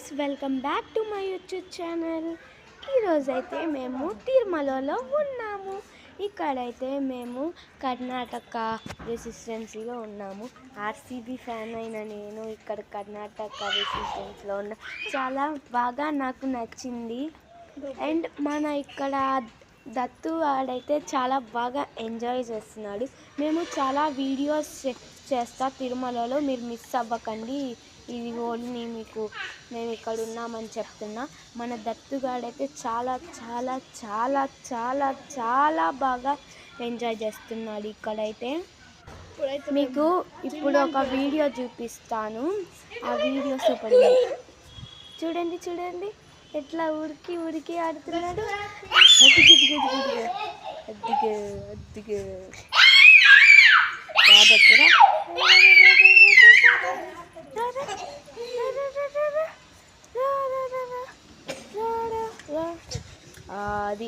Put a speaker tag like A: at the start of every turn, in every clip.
A: Friends, welcome back to my YouTube channel. ఈరోజైతే మేము తిరుమలలో ఉన్నాము. ఇక్కడైతే మేము కర్ణాటక రెసిస్టెన్సీలో ఉన్నాము. ఆర్సీబీ ఫ్యాన్ అయిన నేను ఇక్కడ కర్ణాటక రెసిస్టెన్సీలో ఉన్నా. చాలా బాగా నాకు నచ్చింది. అండ్ మన ఇక్కడ దత్తు ఆడైతే చాలా బాగా ఎంజాయ్ చేస్తున్నాడు. మేము చాలా వీడియోస్ చేస్తా తిరుమలలో, మీరు మిస్ అవ్వకండి. ఇది ఓన్లీ మీకు మేము ఇక్కడ ఉన్నామని చెప్తున్నా. మన దత్తుగాడైతే చాలా చాలా చాలా చాలా చాలా బాగా ఎంజాయ్ చేస్తున్నాడు. ఇక్కడైతే మీకు ఇప్పుడు ఒక వీడియో చూపిస్తాను. ఆ వీడియో సూపర్. చూడండి చూడండి ఎట్లా ఉరికి ఉరికి ఆడుతున్నాడు. అద్దిగే అది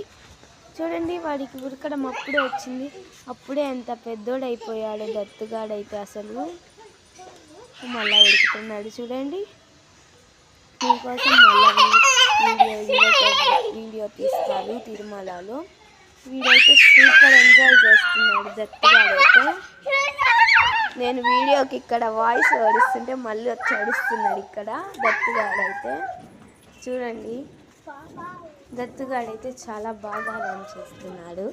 A: చూడండి, వాడికి ఉరకడం అప్పుడే వచ్చింది. అప్పుడే ఎంత పెద్దోడైపోయాడు దత్తుగాడైతే. అసలు మళ్ళా ఉడుకుతున్నాడు చూడండి. మీకోసం మళ్ళీ వీడియో తీస్తాను తిరుమలలో. వీడైతే సూపర్ ఎంజాయ్ చేస్తున్నాడు దత్తుగాడైతే. నేను వీడియోకి ఇక్కడ వాయిస్ ఓడిస్తుంటే మళ్ళీ వచ్చి అడుస్తున్నాడు ఇక్కడ దత్తుగాడైతే. చూడండి, దత్తుగాడైతే చాలా బాగా రన్ చేస్తున్నాడు.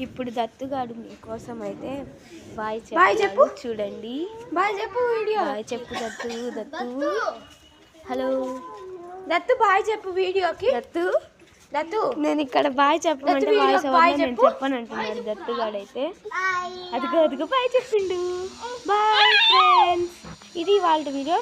A: ఇప్పుడు దత్తుగాడు మీకోసం అయితే బాయ్ చెప్పు. చూడండి, బాయ్ చెప్పు. వీడియో బాయ్ చెప్పు దత్తు. హలో దత్తు, బాయ్ చెప్పు వీడియోకి. దత్తు నేను ఇక్కడ బాయ్ చెప్పమంటే వాయిస్ నేను చెప్పను అంటున్నాడు దత్తుగాడైతే. అదిగో బాయ్ చెప్పిండు. బాయ్ ఫ్రెండ్స్, ఇది వాళ్ళ వీడియో.